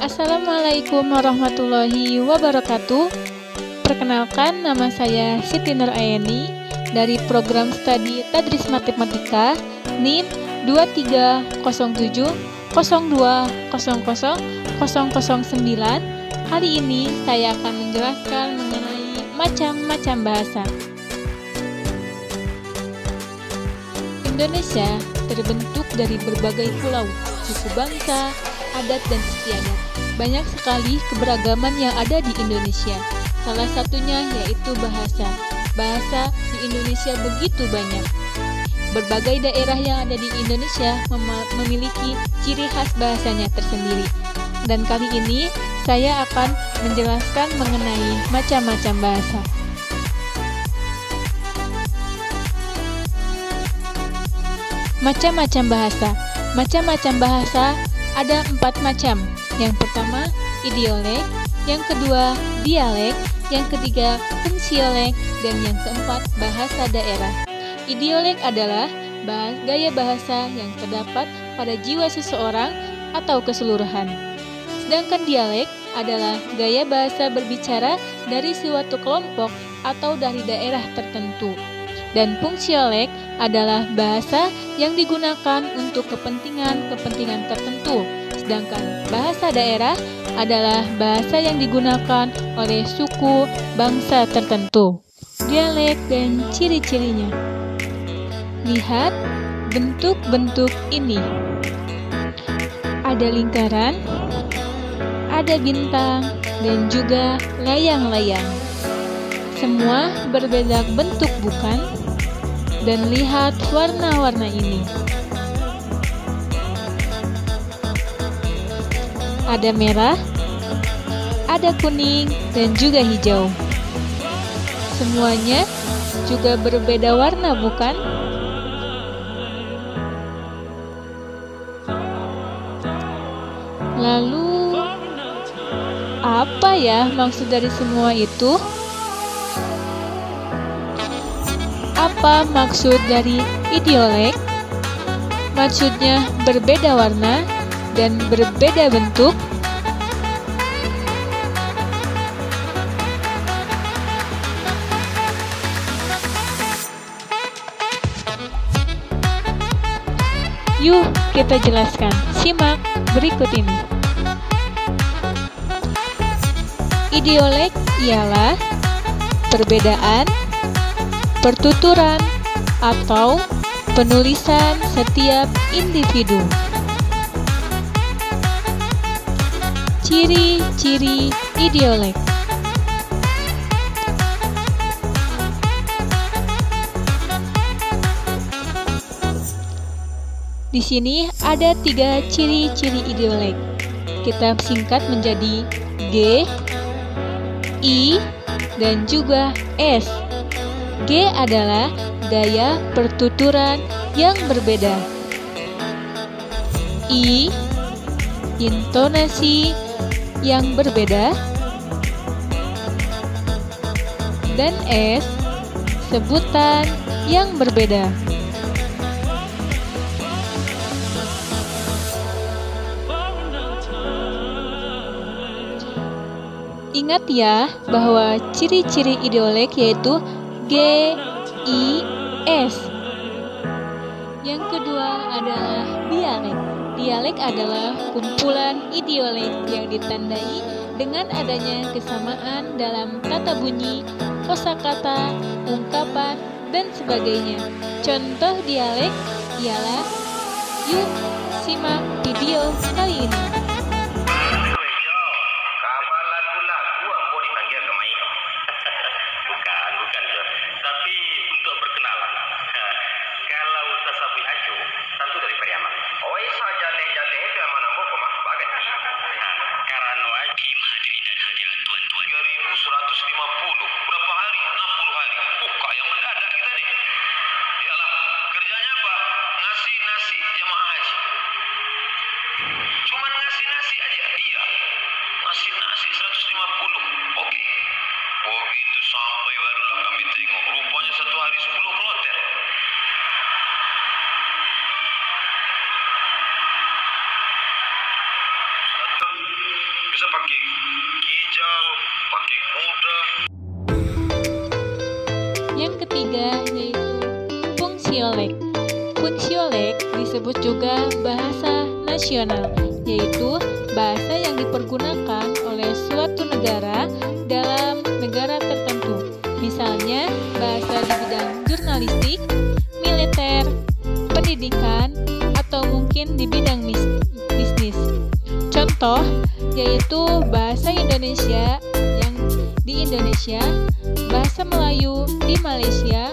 Assalamualaikum warahmatullahi wabarakatuh. Perkenalkan, nama saya Siti Nur Ayeni dari program studi Tadris Matematika NIM 230702000009. Hari ini saya akan menjelaskan mengenai macam-macam bahasa. Indonesia terbentuk dari berbagai pulau, suku bangsa, adat, dan istiadat. Banyak sekali keberagaman yang ada di Indonesia. Salah satunya yaitu bahasa. Bahasa di Indonesia begitu banyak. Berbagai daerah yang ada di Indonesia memiliki ciri khas bahasanya tersendiri. Dan kali ini saya akan menjelaskan mengenai macam-macam bahasa. Macam-macam bahasa. Macam-macam bahasa ada 4 macam. Yang pertama, idiolek. Yang kedua, dialek. Yang ketiga, funsiolek. Dan yang keempat, bahasa daerah. Idiolek adalah gaya bahasa yang terdapat pada jiwa seseorang atau keseluruhan. Sedangkan dialek adalah gaya bahasa berbicara dari suatu kelompok atau dari daerah tertentu. Dan funsiolek adalah bahasa yang digunakan untuk kepentingan tertentu. Sedangkan bahasa daerah adalah bahasa yang digunakan oleh suku bangsa tertentu. Dialek dan ciri-cirinya. Lihat bentuk-bentuk ini. Ada lingkaran, ada bintang, dan juga layang-layang. Semua berbeda bentuk, bukan? Dan lihat warna-warna ini. Ada merah, ada kuning, dan juga hijau. Semuanya juga berbeda warna, bukan? Lalu, apa ya maksud dari semua itu? Apa maksud dari idiolek? Maksudnya berbeda warna dan berbeda bentuk. Yuk kita jelaskan. Simak berikut ini. Idiolek ialah perbedaan, pertuturan, atau penulisan setiap individu. Ciri-ciri idiolek. Di sini ada 3 ciri-ciri idiolek. Kita singkat menjadi G, I, dan juga S. G adalah gaya pertuturan yang berbeda. I, intonasi yang berbeda. Dan S, sebutan yang berbeda. Ingat ya bahwa ciri-ciri idiolek yaitu G, I, S. Yang kedua adalah dialek. Dialek adalah kumpulan idiolek yang ditandai dengan adanya kesamaan dalam tata bunyi, kosakata, ungkapan, dan sebagainya. Contoh dialek ialah, yuk simak video kali ini. Berapa hari? 60 hari. Kayak mendadak kita nih. Yalah, kerjanya apa? Ngasih nasi jamaah haji. Cuman ngasih Yang ketiga yaitu fungsiolek. Fungsiolek disebut juga bahasa nasional, yaitu bahasa yang dipergunakan oleh suatu negara dalam negara tertentu. Misalnya, bahasa di bidang jurnalistik, militer, pendidikan, atau mungkin di bidang bisnis. Contoh yaitu bahasa Indonesia yang di Indonesia, bahasa Melayu di Malaysia,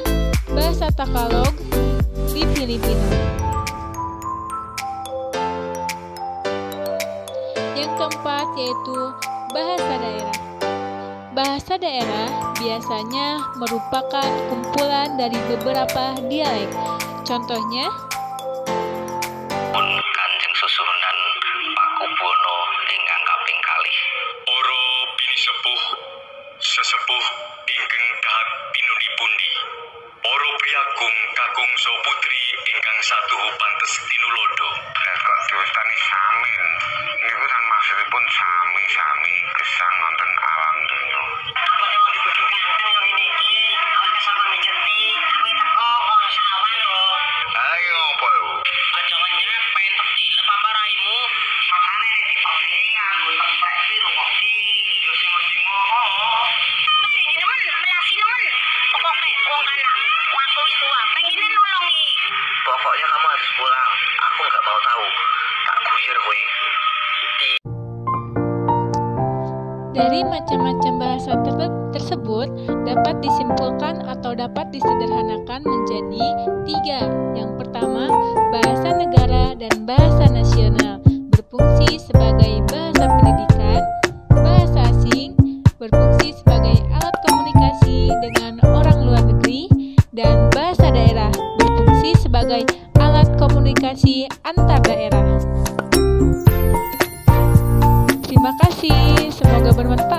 bahasa Tagalog di Filipina. Yang keempat yaitu bahasa daerah. Bahasa daerah biasanya merupakan kumpulan dari beberapa dialek. Contohnya, pun Kanjeng Susuhunan Pakubono ingkang kaping kalih. Para bini sepuh, sesepuh ingkang dahat pinundi-pundi. Para priagung kakung so putri ingkang satuhu pantes tinulodo. Kok diwastani samin? Niku kan maksudipun sami-sami gesang wonten alam donya. Pokoknya kamu harus pulang. Aku nggak mau tahu. Tak guyer kowe. dari macam-macam bahasa tersebut dapat disimpulkan atau dapat disederhanakan menjadi 3. Yang pertama, bahasa negara dan bahasa nasional berfungsi sebagai bahasa pendidikan, bahasa asing berfungsi sebagai alat komunikasi dengan orang luar negeri, dan bahasa daerah berfungsi sebagai alat komunikasi antar daerah. Terima kasih, semoga bermanfaat.